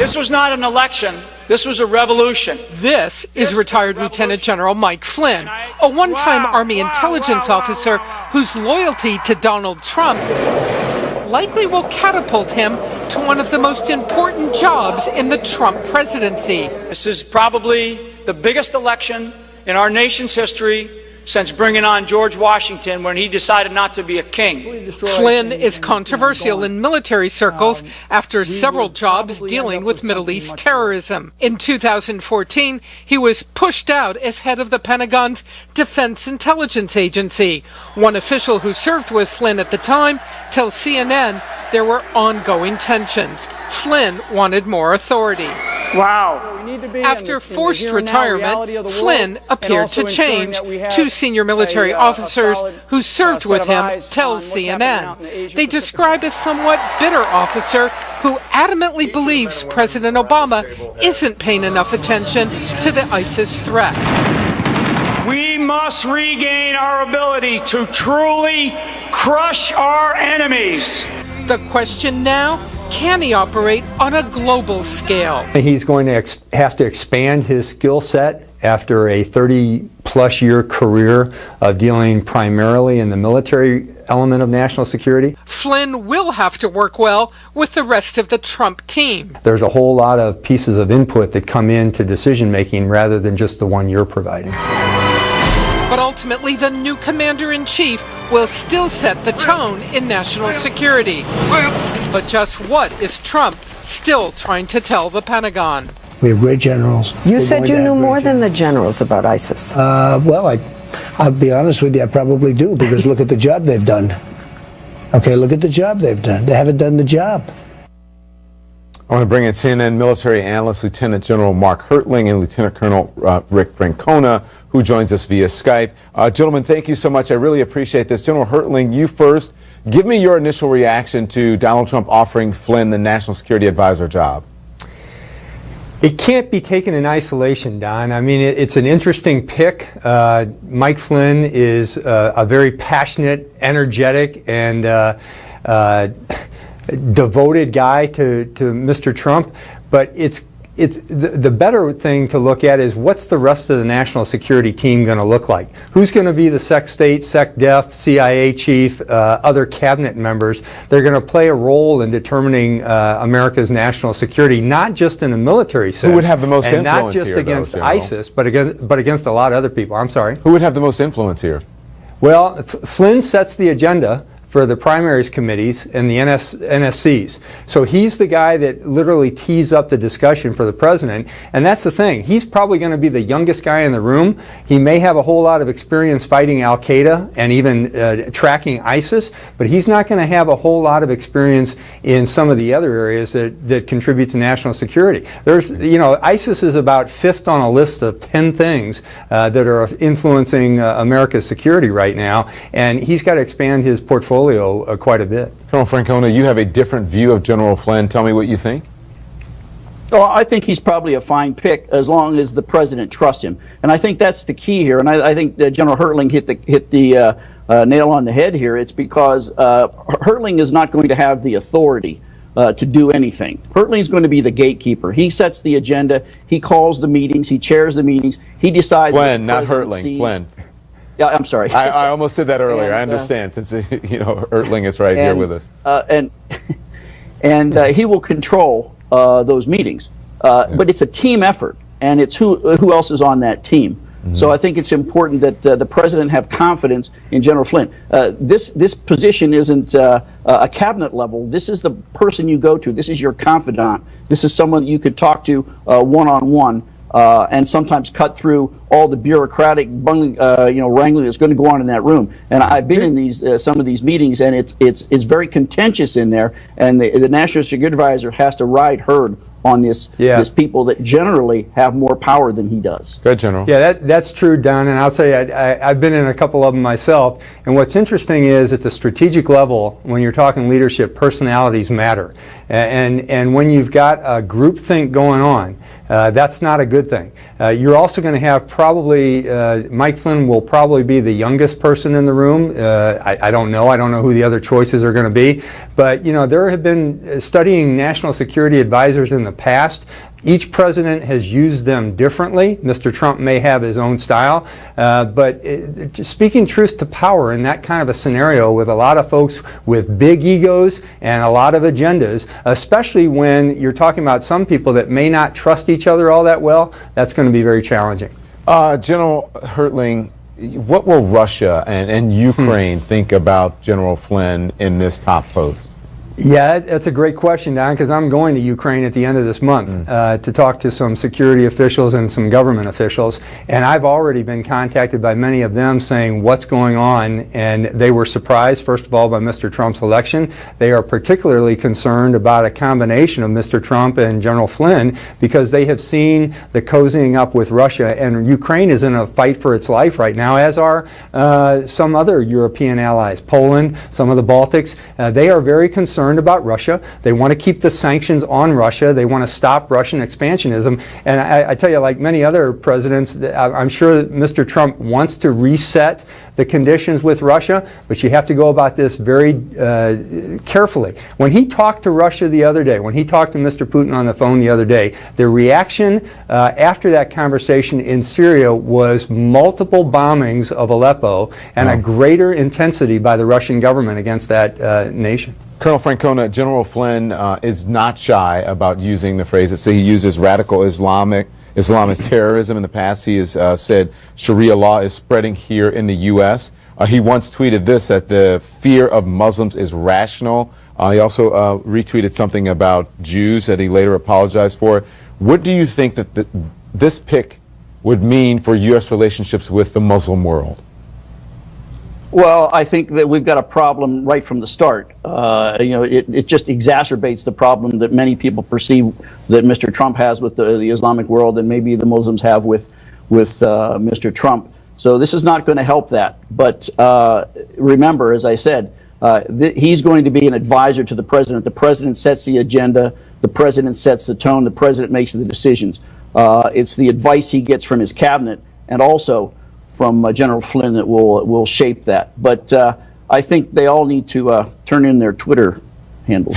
This was not an election. This was a revolution. This is retired Lieutenant General Mike Flynn, a one-time Army intelligence officer whose loyalty to Donald Trump likely will catapult him to one of the most important jobs in the Trump presidency. This is probably the biggest election in our nation's history since bringing on George Washington when he decided not to be a king. Flynn is controversial in military circles after several jobs dealing with Middle East terrorism. In 2014, he was pushed out as head of the Pentagon's Defense Intelligence Agency. One official who served with Flynn at the time tells CNN there were ongoing tensions. Flynn wanted more authority. Wow. After forced retirement, Flynn appeared to change. Two senior military officers who served with him tell CNN. They describe a somewhat bitter officer who adamantly believes President Obama isn't paying enough attention to the ISIS threat. We must regain our ability to truly crush our enemies. The question now, can he operate on a global scale? He's going to have to expand his skill set after a 30-plus year career of dealing primarily in the military element of national security. Flynn will have to work well with the rest of the Trump team. There's a whole lot of pieces of input that come into decision-making rather than just the one you're providing. But ultimately, the new commander-in-chief will still set the tone in national security. But just what is Trump still trying to tell the Pentagon? We have great generals. You said you knew more than the generals about ISIS. Well, I'll be honest with you, I probably do, because look at the job they've done. Okay, look at the job they've done. They haven't done the job. I want to bring in CNN military analyst Lieutenant General Mark Hertling and Lieutenant Colonel Rick Francona, who joins us via Skype. Gentlemen, thank you so much. I really appreciate this. General Hertling, you first. Give me your initial reaction to Donald Trump offering Flynn the National Security Advisor job. It can't be taken in isolation, Don. I mean, it's an interesting pick. Mike Flynn is a very passionate, energetic, and devoted guy to Mr. Trump, but it's the better thing to look at is what's the rest of the national security team going to look like? Who's going to be the Sec State, Sec Def, CIA chief, other cabinet members? They're going to play a role in determining America's national security, not just in a military sense. Who would have the most and influence not just here, against though, ISIS, but against a lot of other people. I'm sorry. Who would have the most influence here? Well, Flynn sets the agenda for the primaries committees and the NSCs. So he's the guy that literally tees up the discussion for the president, and that's the thing. He's probably going to be the youngest guy in the room. He may have a whole lot of experience fighting Al-Qaeda and even tracking ISIS, but he's not going to have a whole lot of experience in some of the other areas that contribute to national security. There's, ISIS is about fifth on a list of 10 things that are influencing America's security right now, and he's got to expand his portfolio quite a bit. Colonel Francona, you have a different view of General Flynn. Tell me what you think. Oh, I think he's probably a fine pick as long as the president trusts him, and I think that's the key here. And I think that General Hertling hit the nail on the head here. It's because Hertling is not going to have the authority to do anything. Hertling is going to be the gatekeeper. He sets the agenda. He calls the meetings. He chairs the meetings. He decides. Flynn, not Hertling. Flynn. Yeah, I'm sorry. I almost said that earlier. I understand, since Hertling is right here with us. And he will control those meetings. But it's a team effort, and it's who else is on that team. Mm-hmm. So I think it's important that the president have confidence in General Flynn. This position isn't a cabinet level. This is the person you go to. This is your confidant. This is someone you could talk to one-on-one. And sometimes cut through all the bureaucratic wrangling that's going to go on in that room. And I've been in these some of these meetings, and it's very contentious in there. And the National Security Advisor has to ride herd on this people that generally have more power than he does. Good, General. Yeah, that's true, Don. And I'll say I've been in a couple of them myself. And what's interesting is at the strategic level, when you're talking leadership, personalities matter. And when you've got a groupthink going on, that's not a good thing. You're also going to have probably, Mike Flynn will probably be the youngest person in the room. I don't know. I don't know who the other choices are going to be. But, you know, there have been studying national security advisors in the past. Each president has used them differently. Mr. Trump may have his own style, but speaking truth to power in that kind of a scenario with a lot of folks with big egos and a lot of agendas, especially when you're talking about some people that may not trust each other all that well, that's going to be very challenging. General Hertling, what will Russia and Ukraine think about General Flynn in this top post? Yeah, that's a great question, Don, because I'm going to Ukraine at the end of this month to talk to some security officials and some government officials. And I've already been contacted by many of them saying what's going on. And they were surprised, first of all, by Mr. Trump's election. They are particularly concerned about a combination of Mr. Trump and General Flynn because they have seen the cozying up with Russia. And Ukraine is in a fight for its life right now, as are some other European allies, Poland, some of the Baltics. They are very concerned about Russia. They want to keep the sanctions on Russia. They want to stop Russian expansionism. And I tell you, like many other presidents, I'm sure that Mr. Trump wants to reset the conditions with Russia, but you have to go about this very carefully. When he talked to Russia the other day, when he talked to Mr. Putin on the phone the other day, the reaction after that conversation in Syria was multiple bombings of Aleppo and a greater intensity by the Russian government against that nation. Colonel Francona, General Flynn is not shy about using the phrase that he uses radical Islam as terrorism. In the past, he has said Sharia law is spreading here in the U.S. He once tweeted this, that the fear of Muslims is rational. He also retweeted something about Jews that he later apologized for. What do you think that this pick would mean for U.S. relationships with the Muslim world? Well, I think that we've got a problem right from the start. You know, it just exacerbates the problem that many people perceive that Mr. Trump has with the Islamic world and maybe the Muslims have with Mr. Trump. So this is not going to help that. But remember, as I said, he's going to be an advisor to the president. The president sets the agenda. The president sets the tone. The president makes the decisions. It's the advice he gets from his cabinet and also from General Flynn that will shape that. But I think they all need to turn in their Twitter handles.